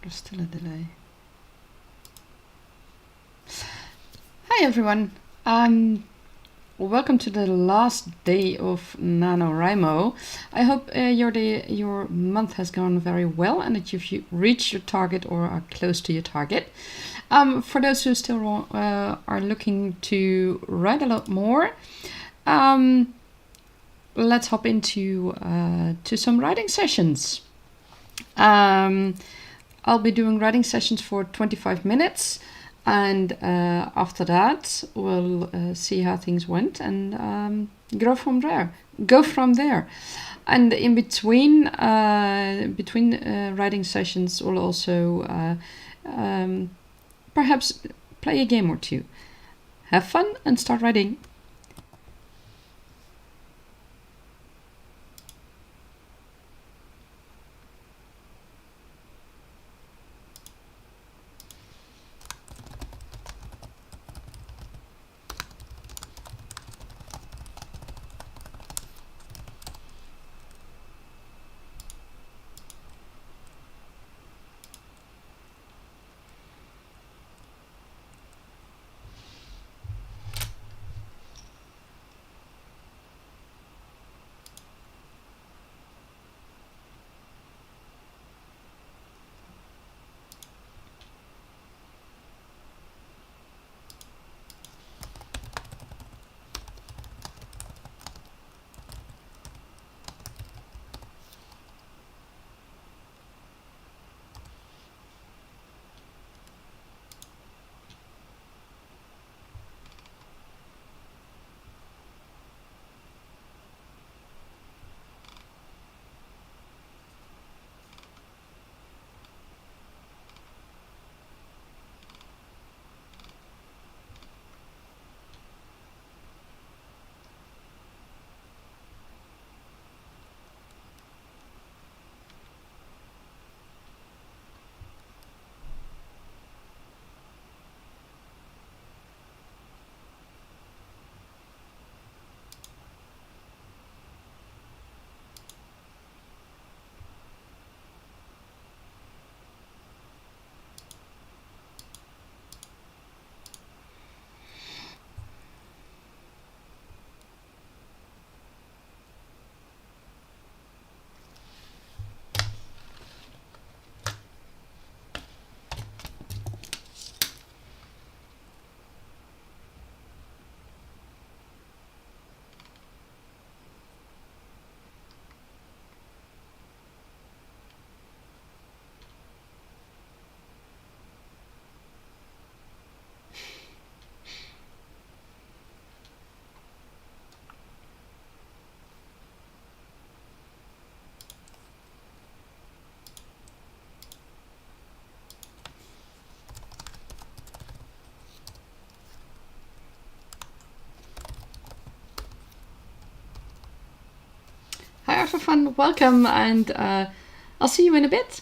There's still a delay. Hi everyone. Welcome to the last day of NaNoWriMo. I hope your month has gone very well and that you've reached your target or are close to your target. For those who still are looking to write a lot more, let's hop into to some writing sessions. I'll be doing writing sessions for 25 minutes. And after that, we'll see how things went and go from there. And in between writing sessions, we'll also perhaps play a game or two. Have fun and start writing. Hi everyone, welcome, and I'll see you in a bit.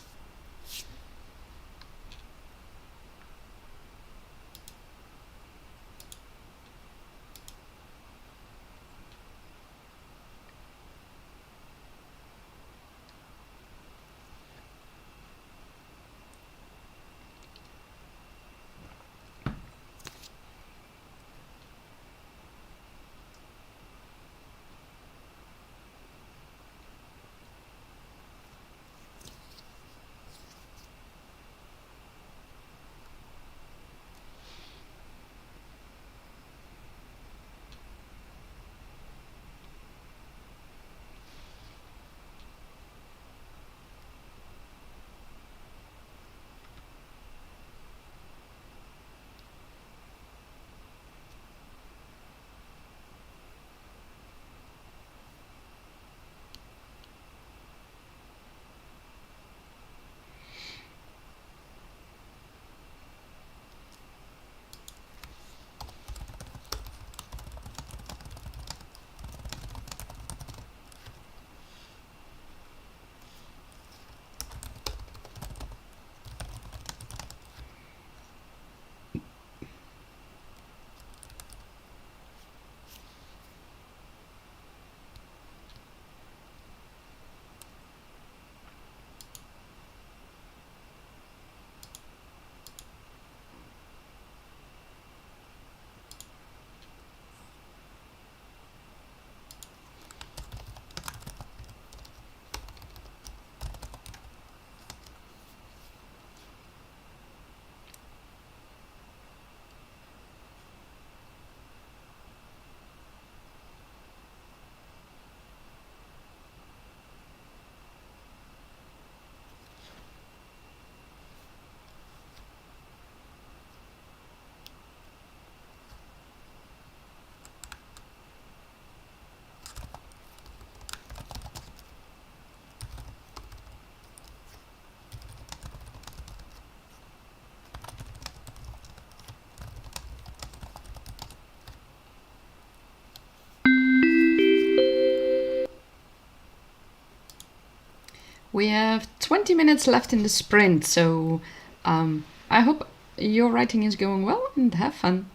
We have 20 minutes left in the sprint, so I hope your writing is going well and have fun.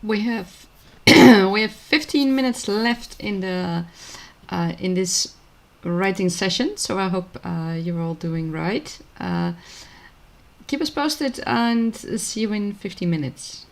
we have we have 15 minutes left in the in this writing session, so I hope you're all doing right. Keep us posted and see you in 15 minutes.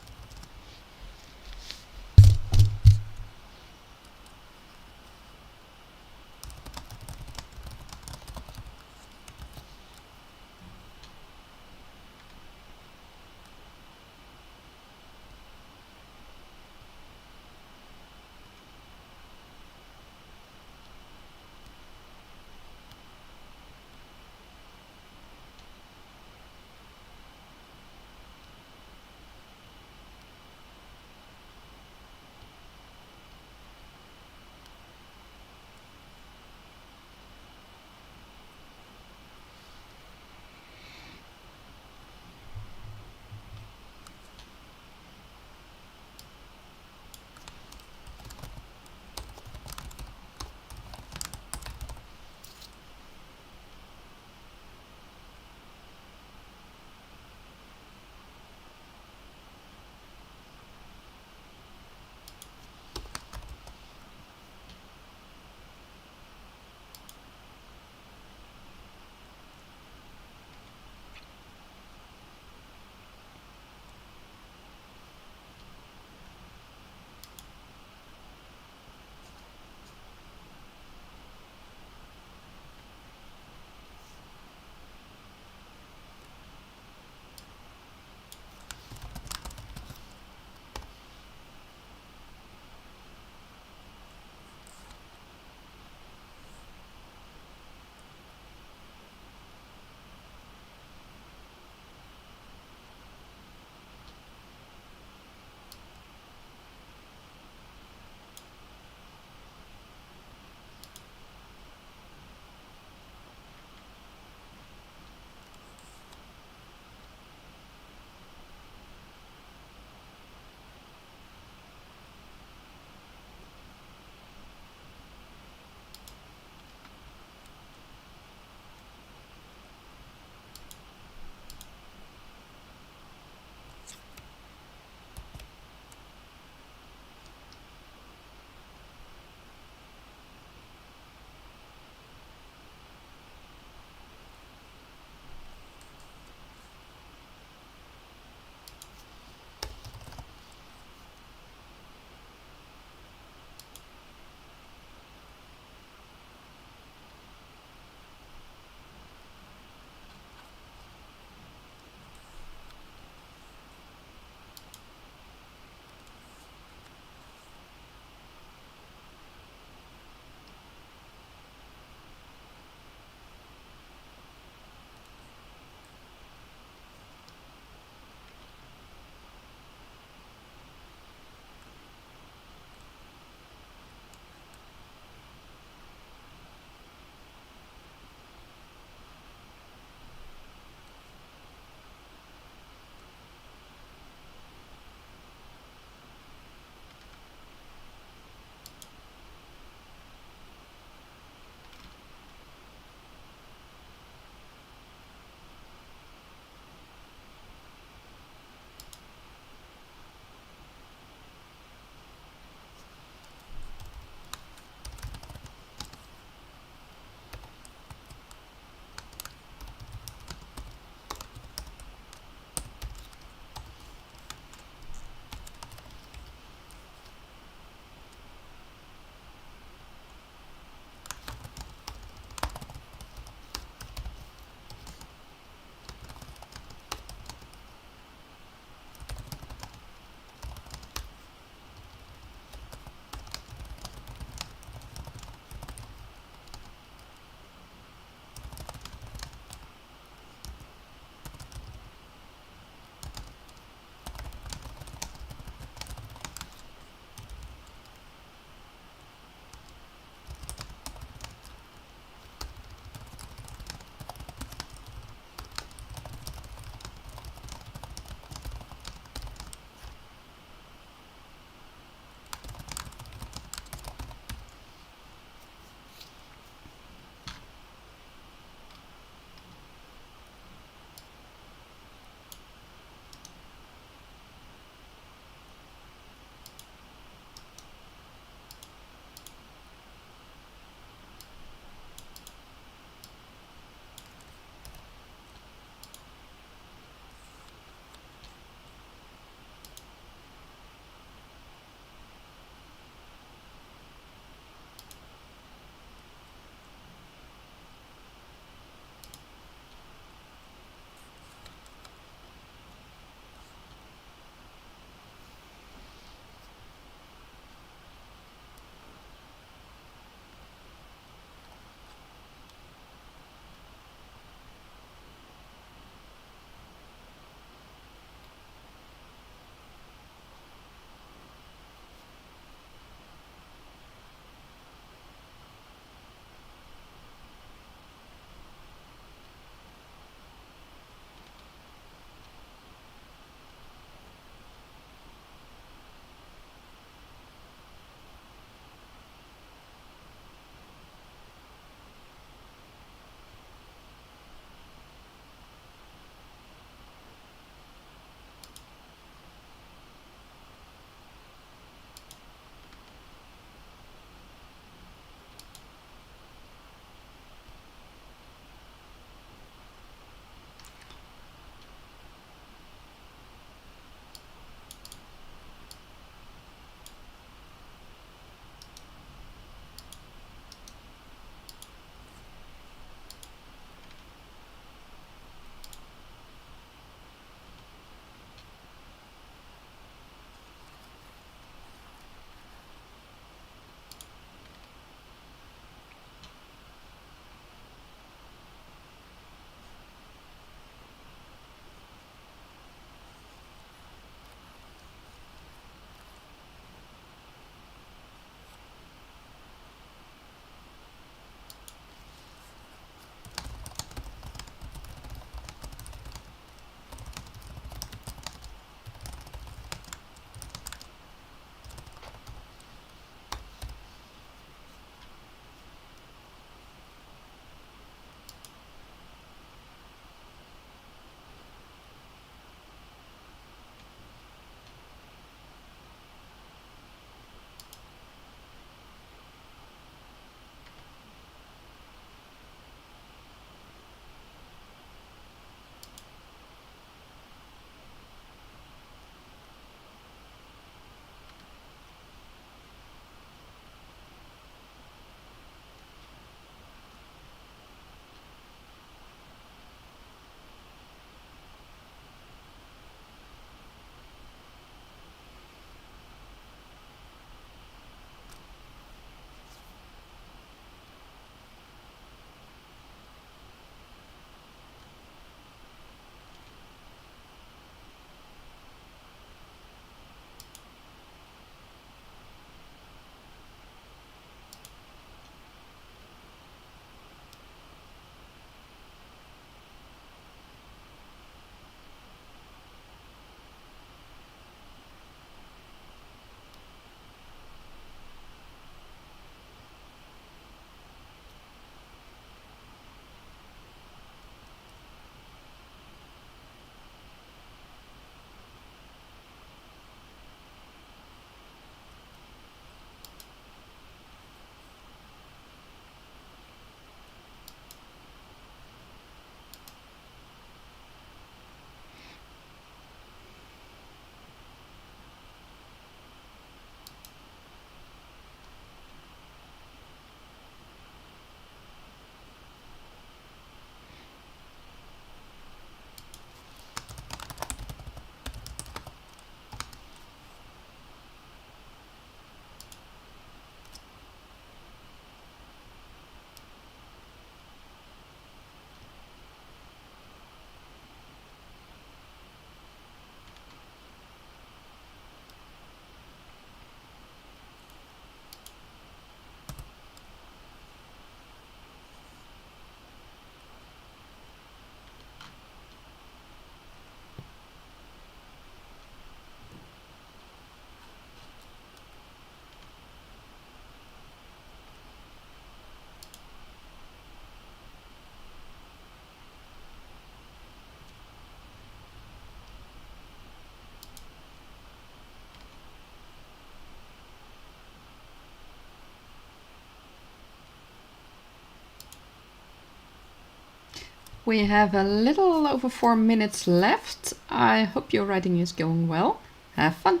We have a little over 4 minutes left. I hope your writing is going well. Have fun.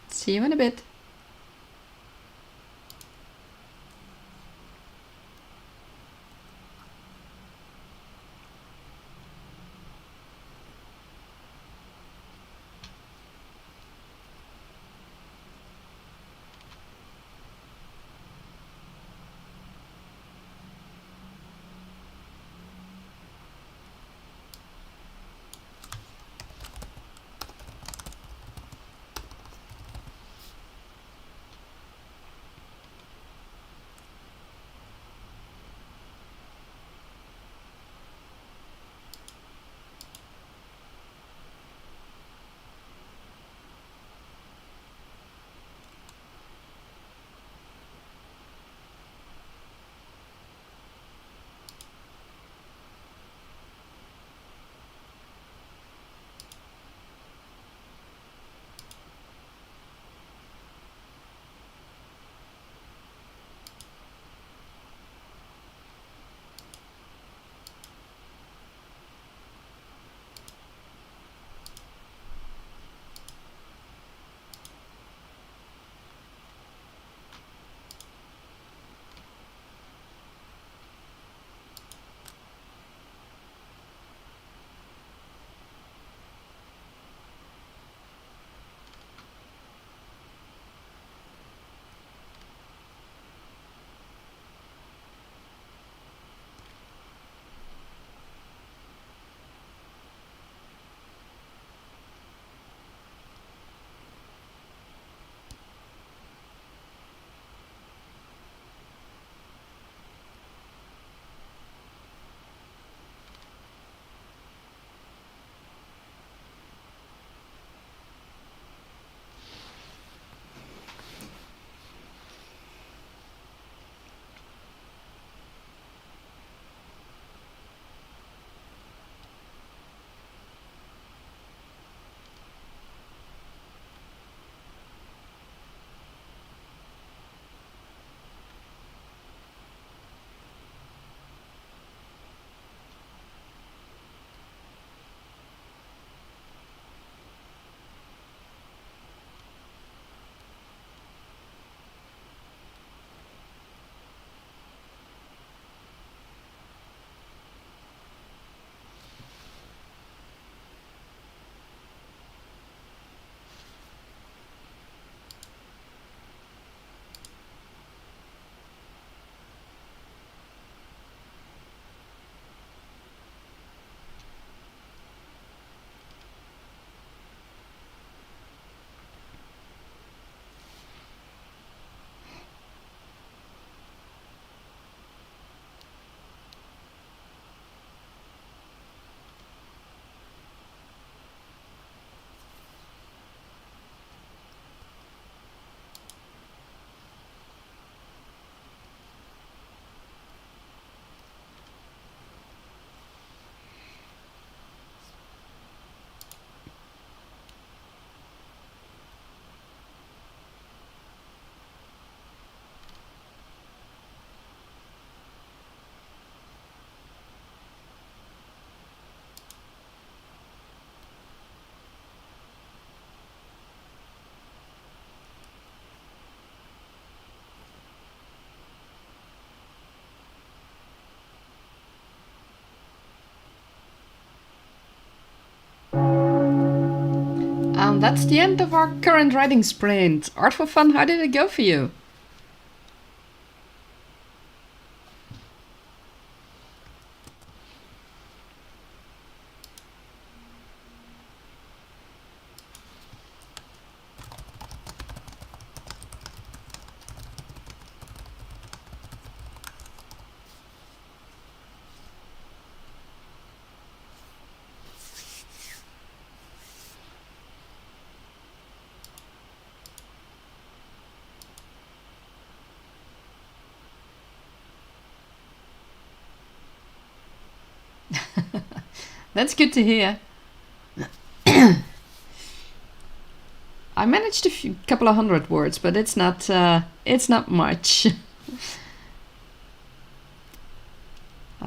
See you in a bit. And that's the end of our current writing sprint. Art for Fun, how did it go for you? That's good to hear. I managed a couple of hundred words, but it's not much.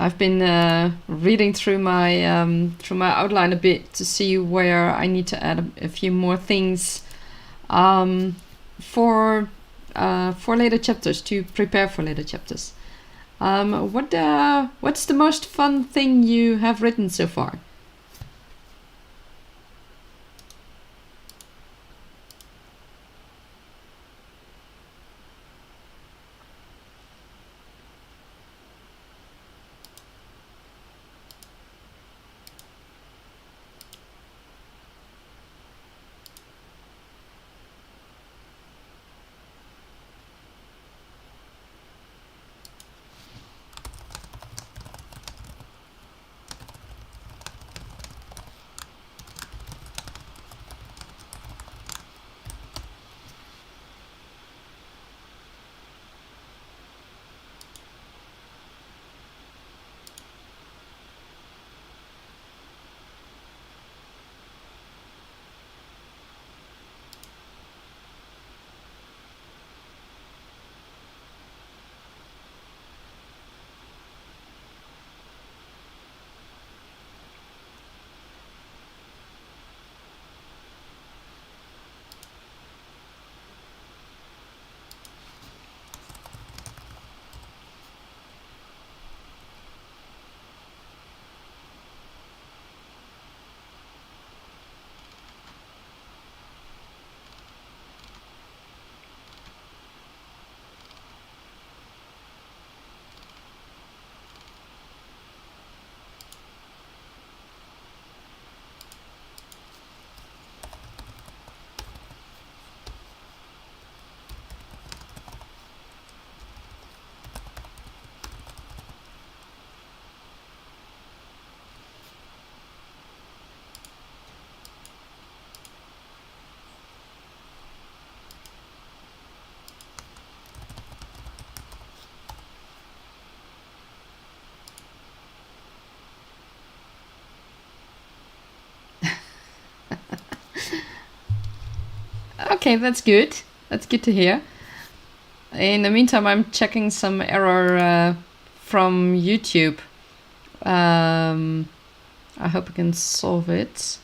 I've been reading through my outline a bit to see where I need to add a few more things for later chapters, to prepare for later chapters. What's the most fun thing you have written so far? Okay, that's good. That's good to hear. In the meantime, I'm checking some error from YouTube. I hope I can solve it.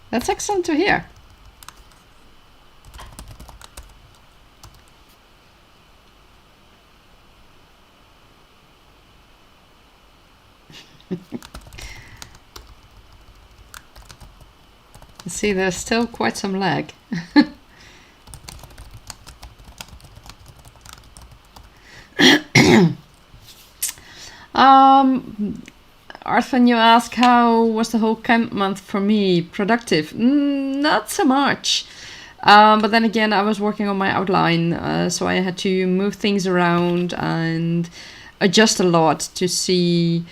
That's excellent to hear. See, there's still quite some lag. Arthur, you ask, how was the whole camp month for me? Productive? Not so much. But then again, I was working on my outline, so I had to move things around and adjust a lot to see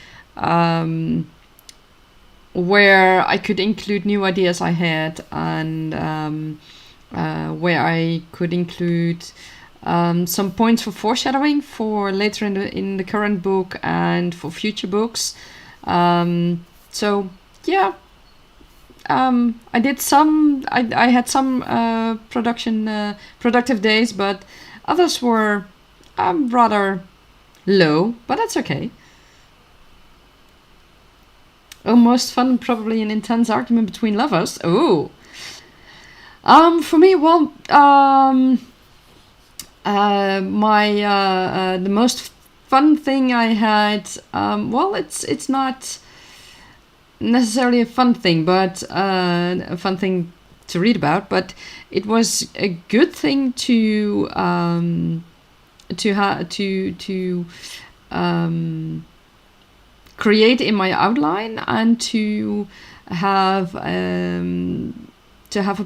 where I could include new ideas I had, and where I could include some points for foreshadowing for later in the current book and for future books. So yeah, I did some. I had some productive days, but others were rather low. But that's okay. Oh, most fun, probably an intense argument between lovers. Oh. For me, well, the most fun thing I had, well, it's not necessarily a fun thing, but a fun thing to read about. But it was a good thing to create in my outline, and to have a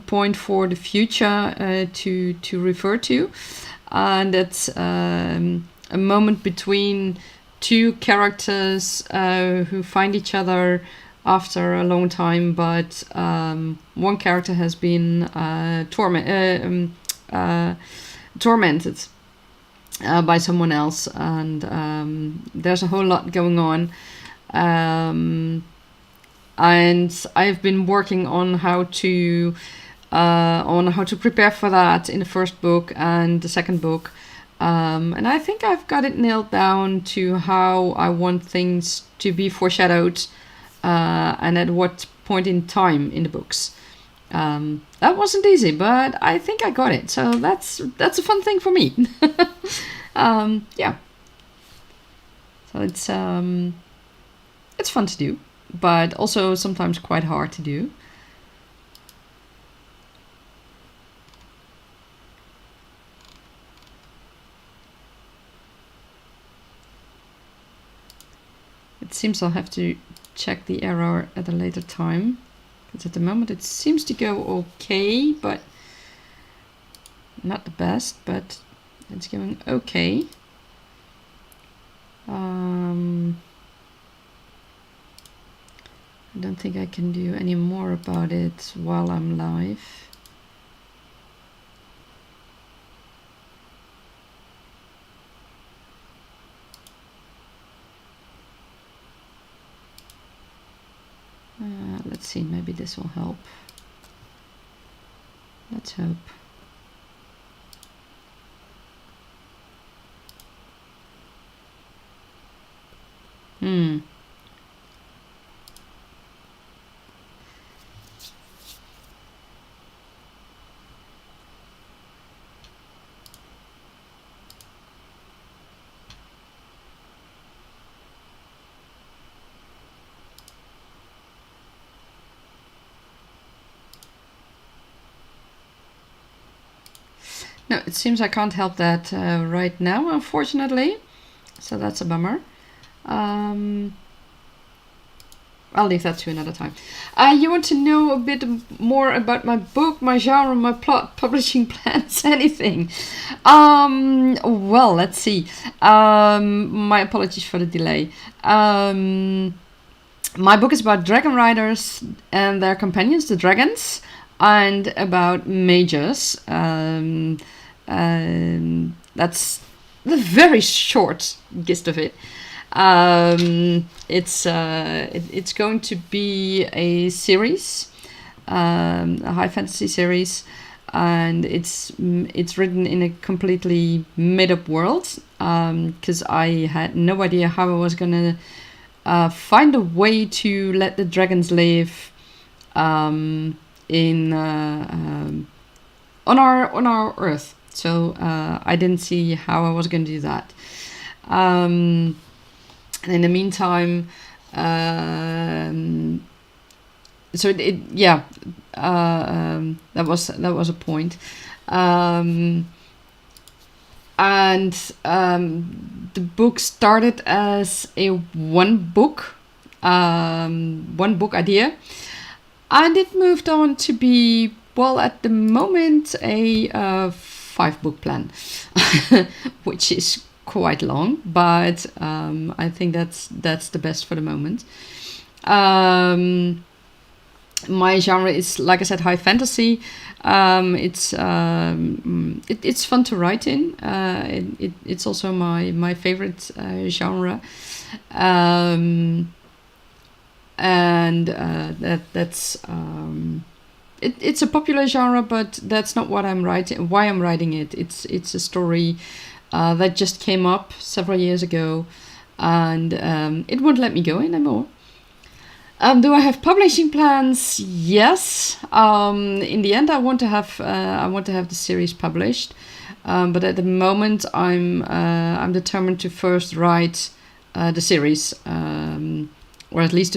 point for the future to refer to, and it's a moment between two characters who find each other after a long time, but one character has been tormented by someone else, and there's a whole lot going on. And I've been working on how to prepare for that in the first book and the second book, and I think I've got it nailed down to how I want things to be foreshadowed, and at what point in time in the books. That wasn't easy, but I think I got it. So that's a fun thing for me. Yeah. So it's fun to do, but also sometimes quite hard to do. It seems I'll have to check the error at a later time, because at the moment it seems to go okay, but not the best, but it's going okay. I don't think I can do any more about it while I'm live. Let's see, maybe this will help. Let's hope. No, it seems I can't help that right now, unfortunately. So that's a bummer. I'll leave that to another time. You want to know a bit more about my book, my genre, my plot, publishing plans, anything? Well, let's see. My apologies for the delay. My book is about dragon riders and their companions, the dragons, and about mages. That's the very short gist of it. It's going to be a series, a high fantasy series, and it's written in a completely made-up world, because I had no idea how I was gonna find a way to let the dragons live on our Earth. So I didn't see how I was going to do that. And in the meantime, that was a point. The book started as a one book idea, and it moved on to be, well, at the moment, a 5-book plan, which is quite long, but I think that's the best for the moment. My genre is, like I said, high fantasy. It's fun to write in. It's also my favorite genre, it's a popular genre, but that's not what I'm writing. Why I'm writing it? It's a story that just came up several years ago, and it won't let me go anymore. Do I have publishing plans? Yes. In the end, I want to have the series published, but at the moment, I'm determined to first write the series, or at least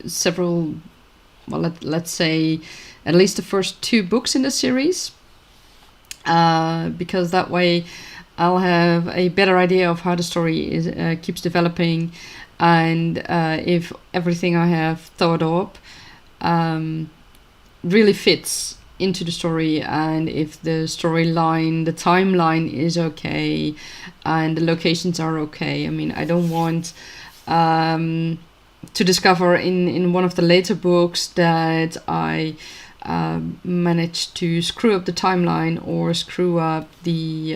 several. Well, let's say at least the first 2 books in the series, because that way I'll have a better idea of how the story keeps developing, and if everything I have thought up really fits into the story, and if the storyline, the timeline is okay, and the locations are okay. I mean, I don't want to discover in one of the later books that I managed to screw up the timeline or screw up the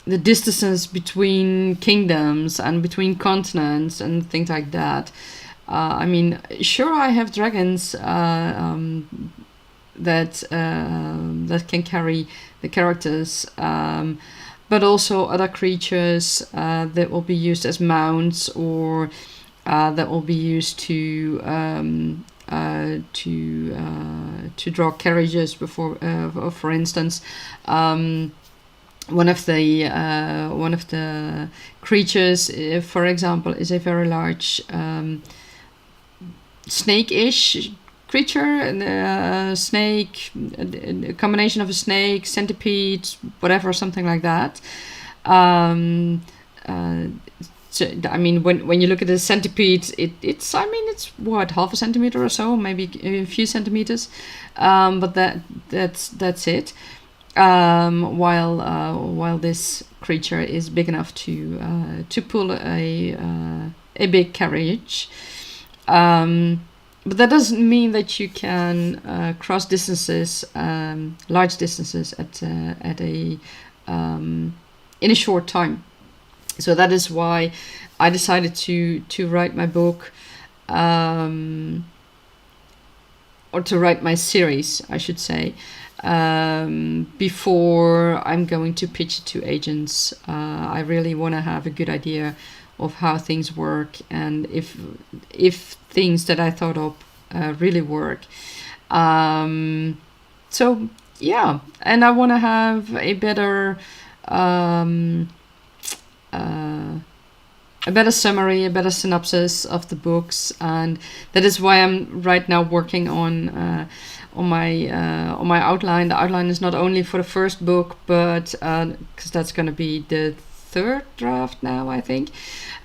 distances between kingdoms and between continents and things like that. I mean, sure, I have dragons that can carry the characters, but also other creatures that will be used as mounts, or that will be used to draw carriages before, for instance. One of the creatures, for example, is a very large snake-ish creature, snake, a combination of a snake, centipede, whatever, something like that. So, I mean, when you look at the centipede, it's what, half a centimeter or so, maybe a few centimeters, but that's it. While this creature is big enough to pull a big carriage. But that doesn't mean that you can cross distances, large distances, in a short time. So that is why I decided to write my book, or to write my series, I should say, before I'm going to pitch it to agents. I really want to have a good idea of how things work, and if things that I thought of really work. So yeah, and I want to have a better summary, a better synopsis of the books, and that is why I'm right now working on my outline. The outline is not only for the first book, but because that's going to be the 3rd draft now, I think.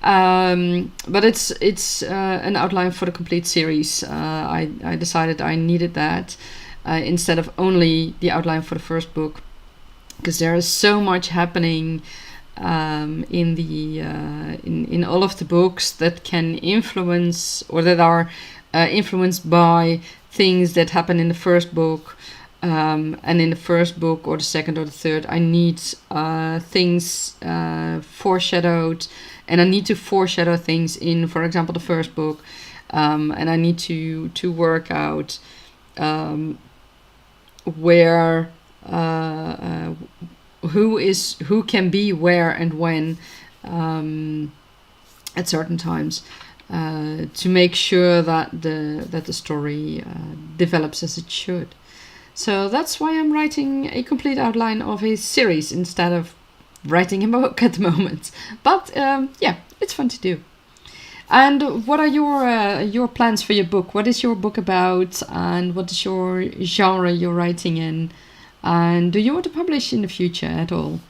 But it's an outline for the complete series. I decided I needed that instead of only the outline for the first book, because there is so much happening in all of the books that can influence, or that are influenced by things that happen in the first book. And in the first book, or the second, or the third, I need things foreshadowed, and I need to foreshadow things in, for example, the first book, and I need to work out where who can be where and when at certain times, to make sure that the story develops as it should. So that's why I'm writing a complete outline of a series instead of writing a book at the moment. But yeah, it's fun to do. And what are your plans for your book? What is your book about, and what is your genre you're writing in? And do you want to publish in the future at all?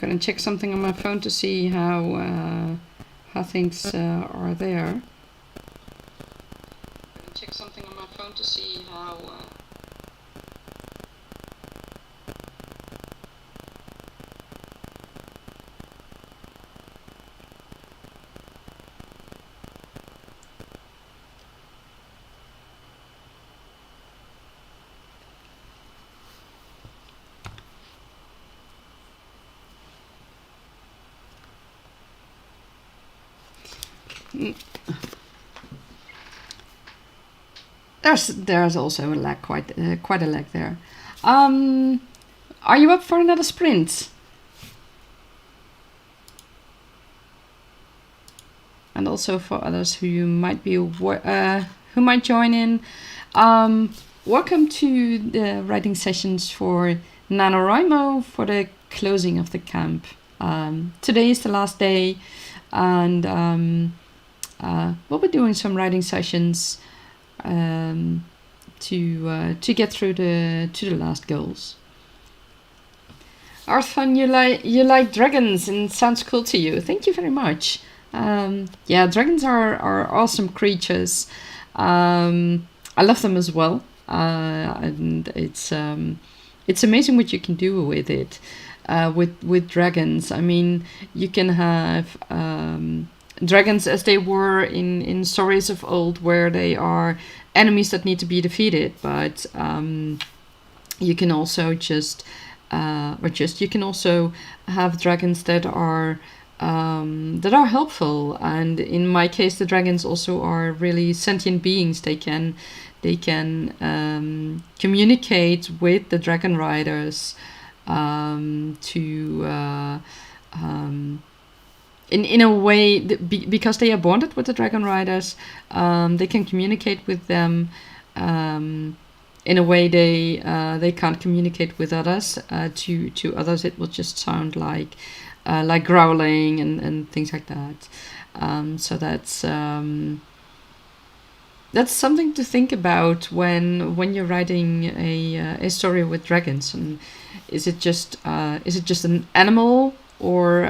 gonna check something on my phone to see how things are there. Check something on my phone to see how. There's also a lag, quite a lag there. Are you up for another sprint? And also for others who might be who might join in. Welcome to the writing sessions for NaNoWriMo for the closing of the camp. Today is the last day, and we'll be doing some writing sessions to get through to the last goals. Arthur, you like dragons and sounds cool to you. Thank you very much. Yeah, dragons are awesome creatures. I love them as well, and it's amazing what you can do with it. With dragons, I mean, you can have dragons as they were in stories of old, where they are enemies that need to be defeated. But you can also you can also have dragons that are helpful. And in my case, the dragons also are really sentient beings. They can communicate with the dragon riders in a way, because they are bonded with the dragon riders. They can communicate with them in a way they can't communicate with others. To others, it will just sound like growling and things like that. So that's something to think about when you're writing a story with dragons. And is it just an animal, or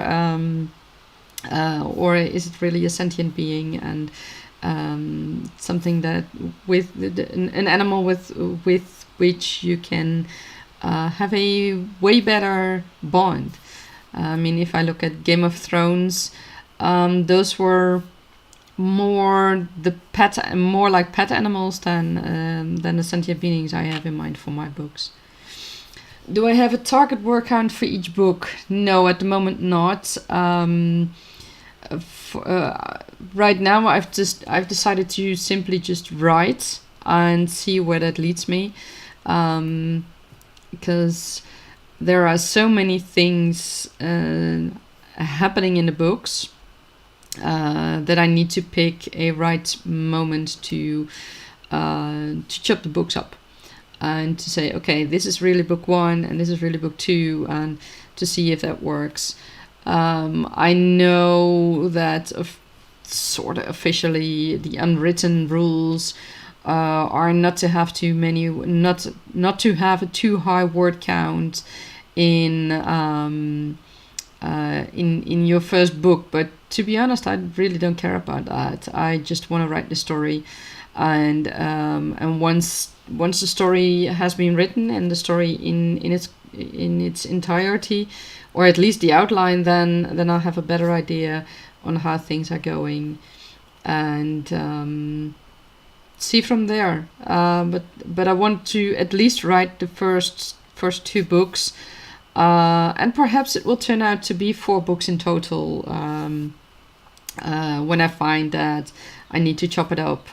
is it really a sentient being, and something that with an animal with which you can have a way better bond? I mean, if I look at Game of Thrones, those were more like pet animals than the sentient beings I have in mind for my books. Do I have a target word count for each book? No, at the moment not. Right now, I've decided to simply just write and see where that leads me, because there are so many things happening in the books that I need to pick a right moment to chop the books up and to say, okay, this is really book 1 and this is really book 2, and to see if that works. I know that sort of officially the unwritten rules are not to have too many, not to have a too high word count in your first book. But to be honest, I really don't care about that. I just want to write the story, and once the story has been written and the story in its entirety, or at least the outline, then I'll have a better idea on how things are going, and see from there. But I want to at least write the first 2 books, and perhaps it will turn out to be 4 books in total when I find that I need to chop it up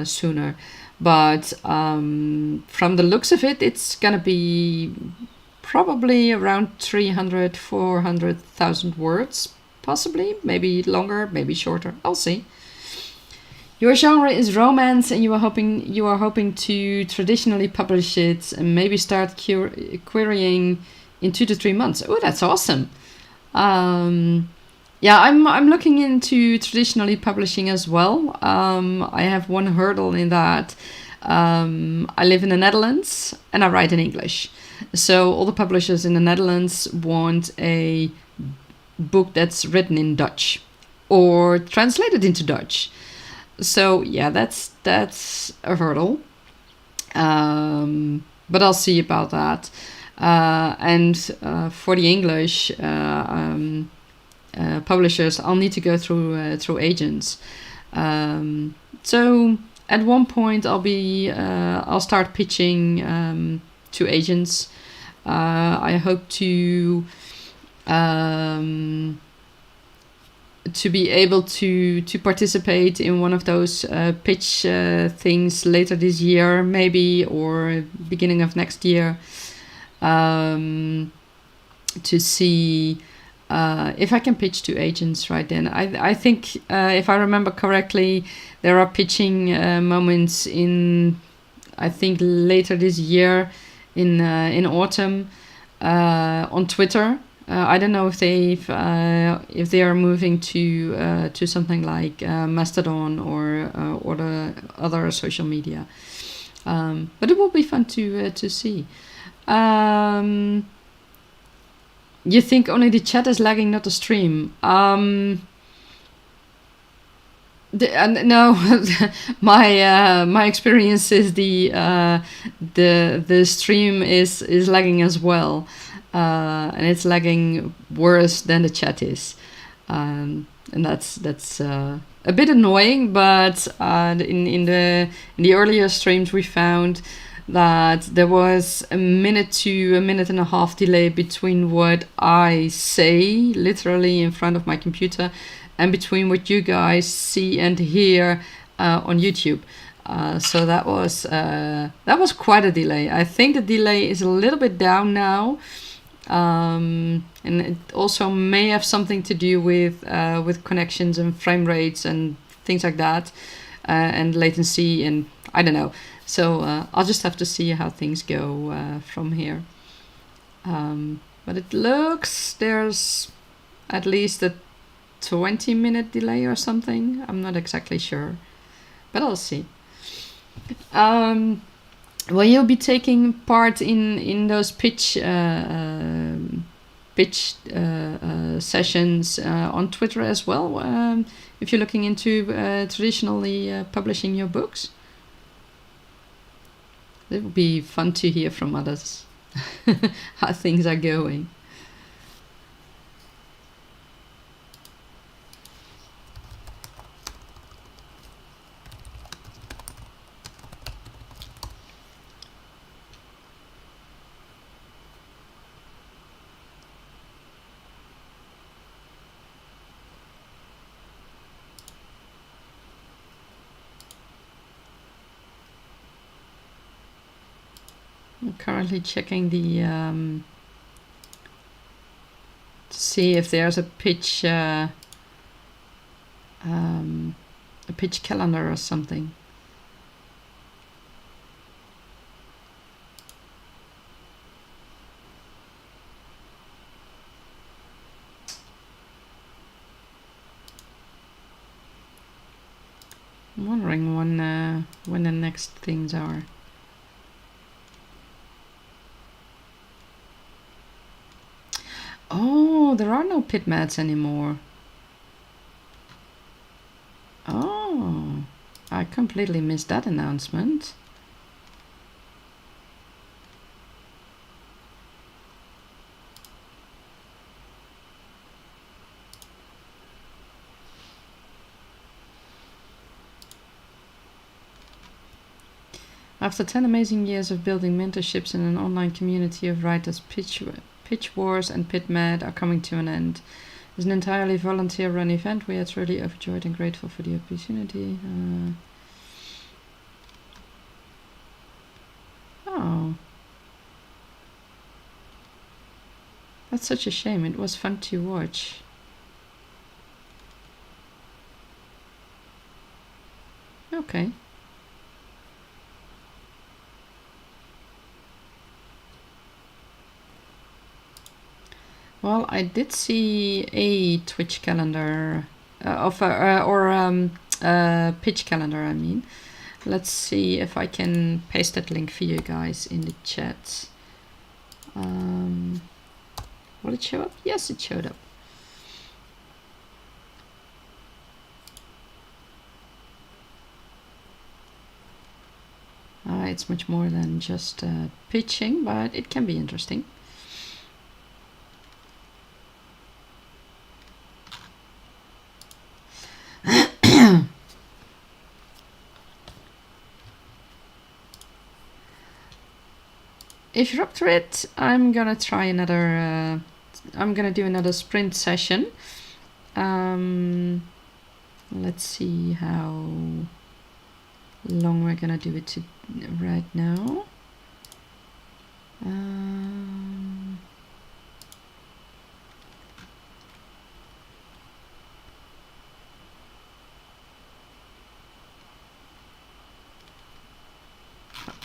sooner. But from the looks of it, it's gonna be probably around 300,000-400,000 words, possibly, maybe longer, maybe shorter. I'll see. Your genre is romance, and you are hoping to traditionally publish it and maybe start querying in 2 to 3 months. Oh, that's awesome. Yeah, I'm looking into traditionally publishing as well. I have one hurdle in that. I live in the Netherlands and I write in English. So all the publishers in the Netherlands want a book that's written in Dutch or translated into Dutch. So yeah, that's a hurdle. But I'll see about that. And for the English publishers, I'll need to go through agents. So at one point, I'll start pitching to agents. I hope to be able to participate in one of those pitch things later this year, maybe, or beginning of next year, to see if I can pitch to agents right then. I think, if I remember correctly, there are pitching moments in, I think, later this year, in autumn, on Twitter. I don't know if they are moving to something like Mastodon or the other social media, but it will be fun to see. You think only the chat is lagging, not the stream? No, my experience is the stream is lagging as well. And it's lagging worse than the chat is, and that's a bit annoying. But in the earlier streams, we found that there was a minute to a minute and a half delay between what I say literally in front of my computer and between what you guys see and hear on YouTube. So that was quite a delay. I think the delay is a little bit down now. And it also may have something to do with connections and frame rates and things like that, and latency, and I don't know. So I'll just have to see how things go from here. But it looks there's at least a 20-minute delay or something. I'm not exactly sure, but I'll see. Will you be taking part in those pitch sessions on Twitter as well? If you're looking into traditionally publishing your books, it would be fun to hear from others how things are going. I'm currently checking the to see if there's a pitch calendar or something. I'm wondering when the next things are. Oh, there are no pit mats anymore. Oh, I completely missed that announcement. After 10 amazing years of building mentorships in an online community of writers, Pitch Wars and PitMad are coming to an end. It's an entirely volunteer-run event. We are truly overjoyed and grateful for the opportunity. Oh. That's such a shame. It was fun to watch. Okay. Well, I did see a Twitch calendar pitch calendar, I mean. Let's see if I can paste that link for you guys in the chat. Will it show up? Yes, it showed up. it's much more than just pitching, but it can be interesting. If you're up to it, I'm gonna try another. I'm gonna do another sprint session. Let's see how long we're gonna do it right now.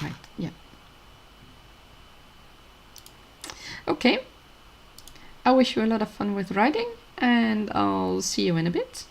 Right, yeah. Okay. I wish you a lot of fun with writing, and I'll see you in a bit.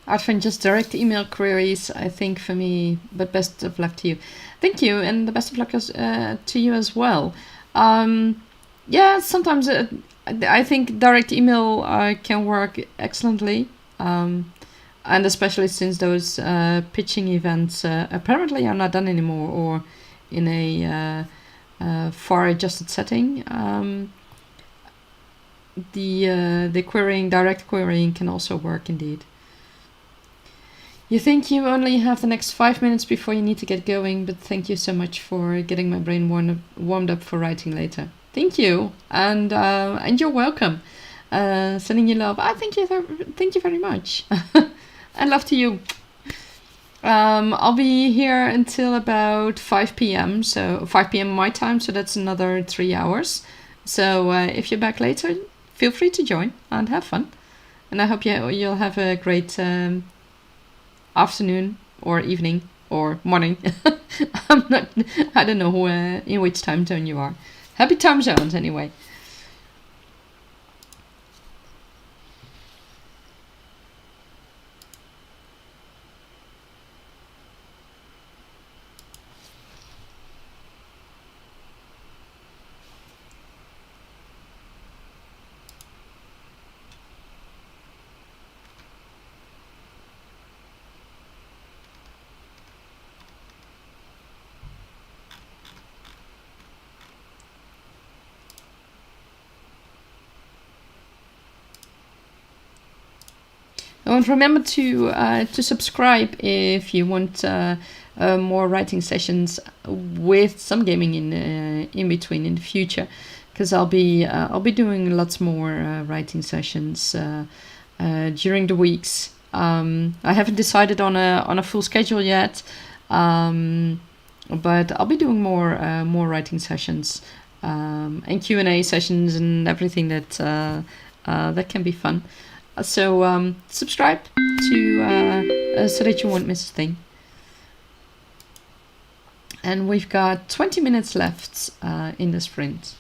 Arfin, just direct email queries, I think, for me, but best of luck to you. Thank you, and the best of luck to you as well. Yeah, sometimes I think direct email can work excellently, and especially since those pitching events apparently are not done anymore, or in a far adjusted setting. The querying, direct querying, can also work indeed. You think you only have the next 5 minutes before you need to get going, but thank you so much for getting my brain warmed up for writing later. Thank you, and you're welcome. Sending you love. Thank you very much, and love to you. I'll be here until about 5 p.m. So 5 p.m. my time, so that's another 3 hours. So if you're back later, feel free to join and have fun. And I hope you'll have a great afternoon or evening or morning. I don't know in which time zone you are. Happy time zones anyway. don't remember to subscribe if you want more writing sessions with some gaming in between in the future, because I'll be doing lots more writing sessions during the weeks. I haven't decided on a full schedule yet, but I'll be doing more writing sessions and Q&A sessions and everything that can be fun. So subscribe to so that you won't miss a thing. And we've got 20 minutes left in the sprint.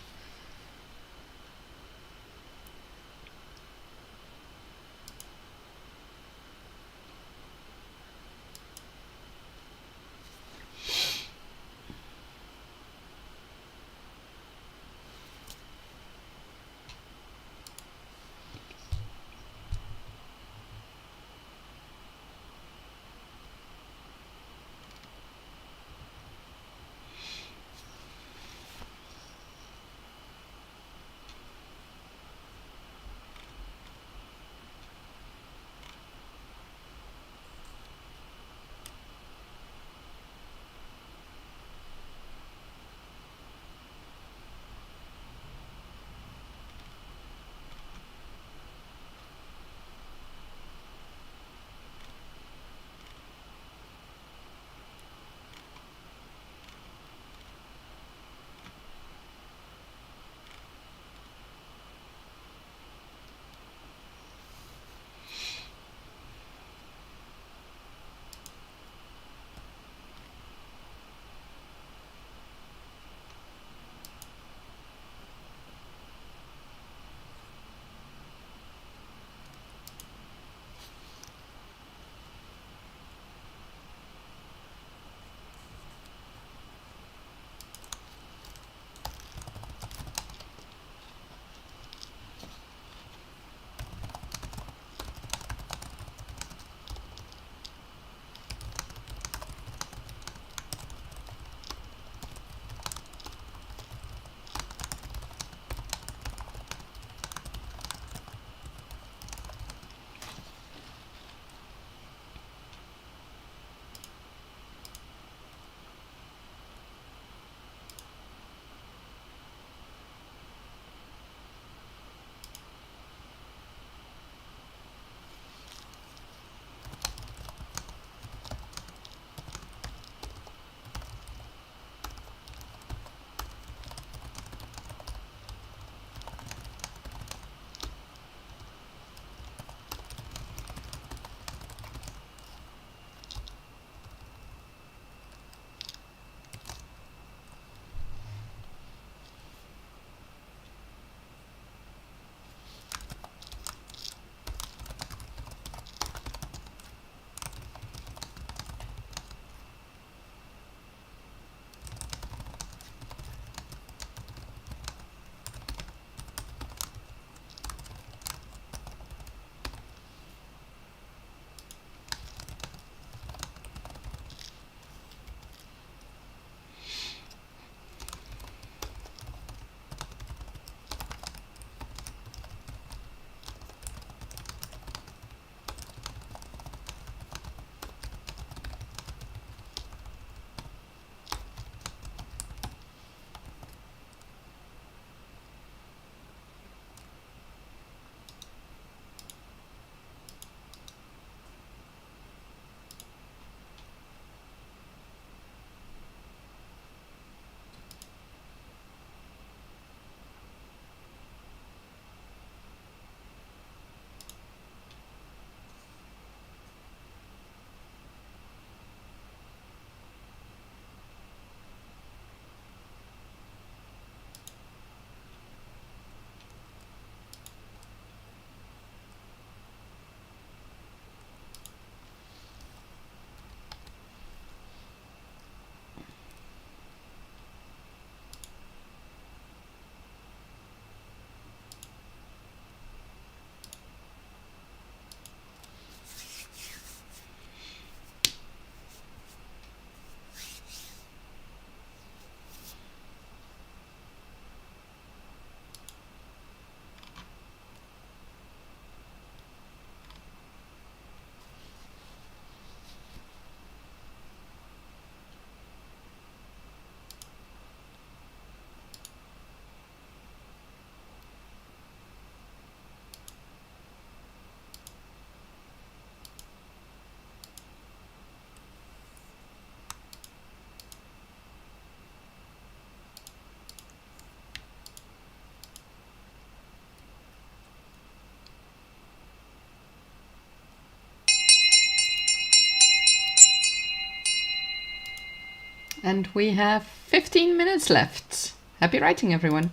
And we have 15 minutes left. Happy writing, everyone.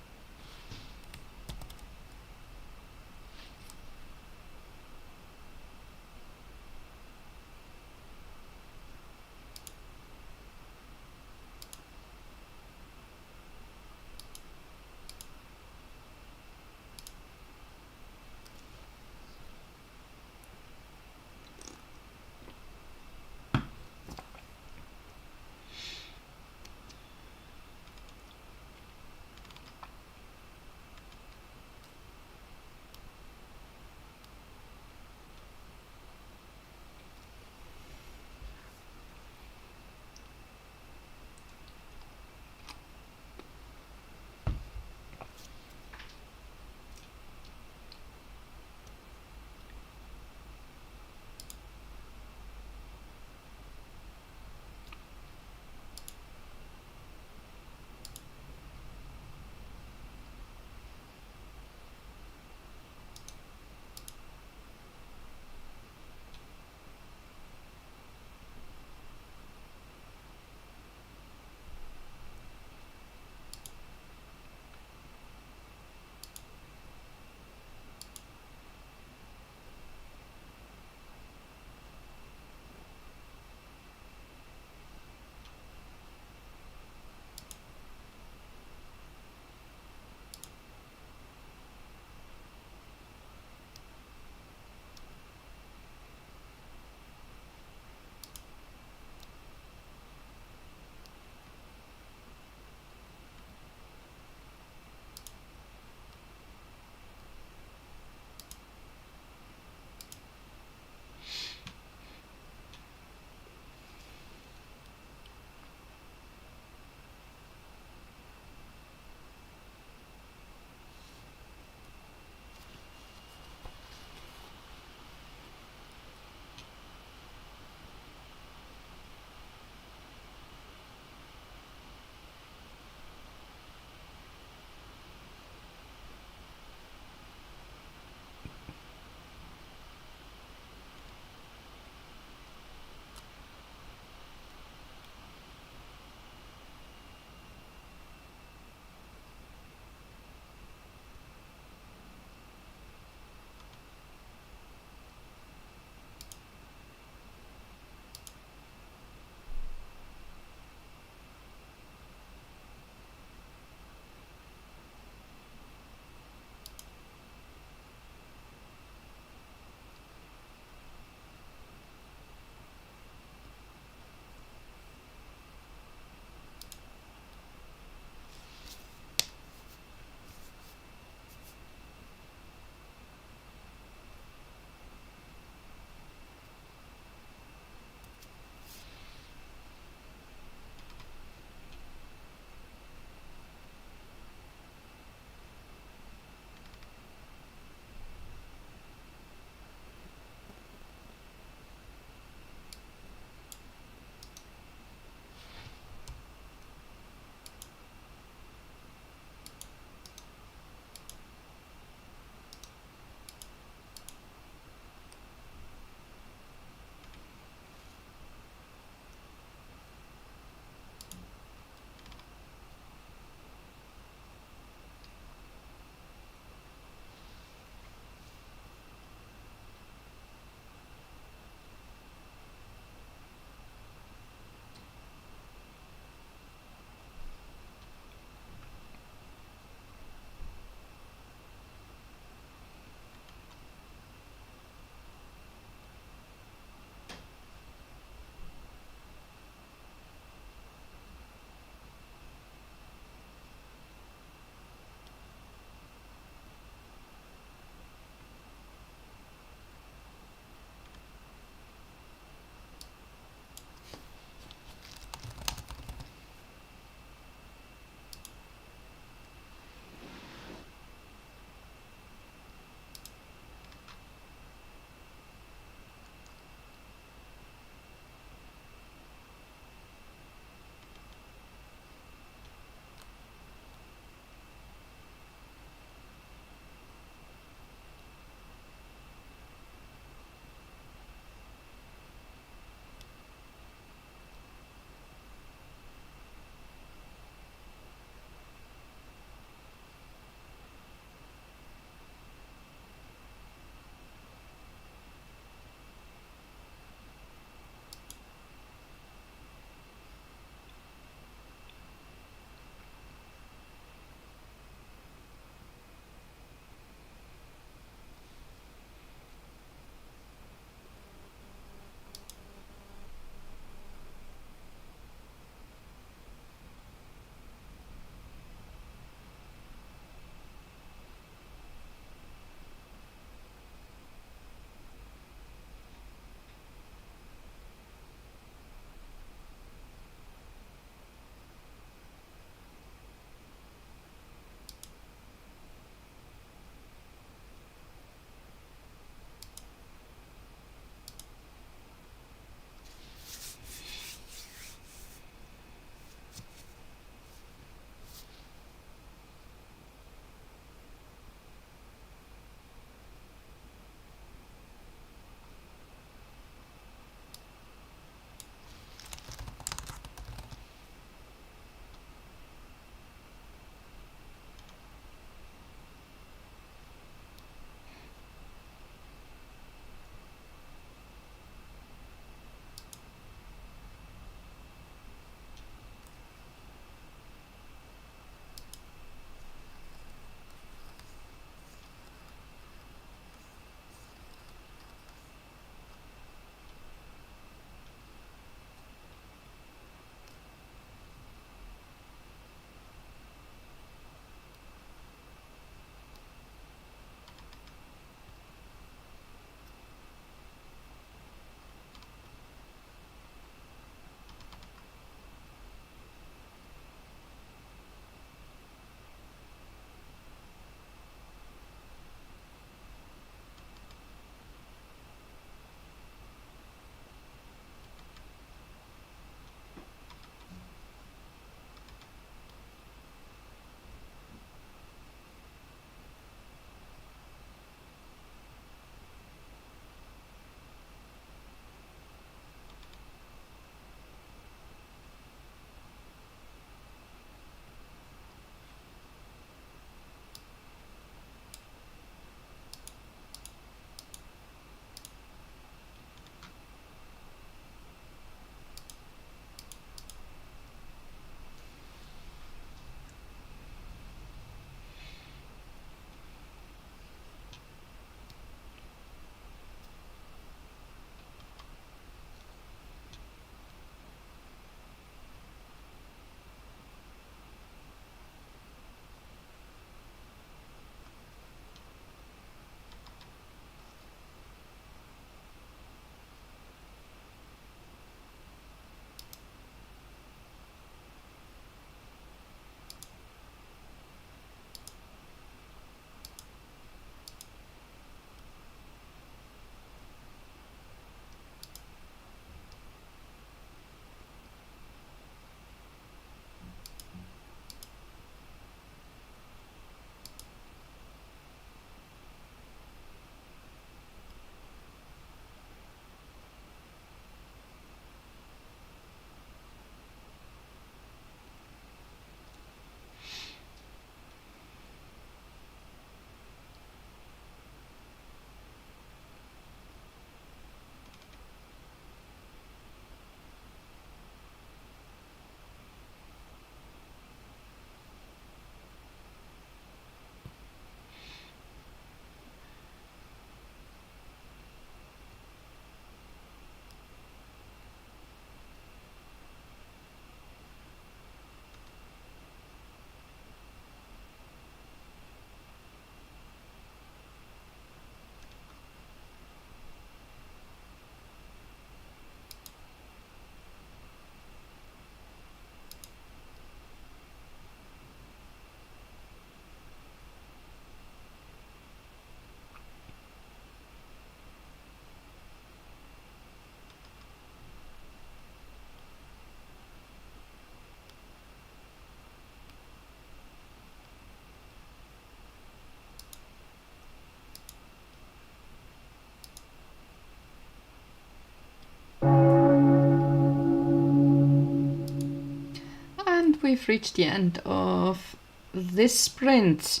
we've reached the end of this sprint.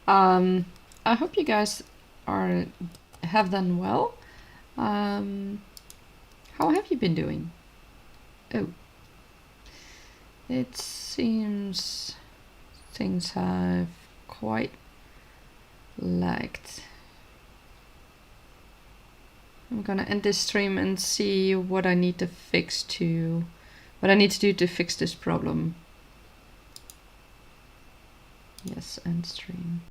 I hope you guys have done well. How have you been doing? Oh, it seems things have quite lagged. I'm gonna end this stream and see what I need to do to fix this problem. Yes, end stream.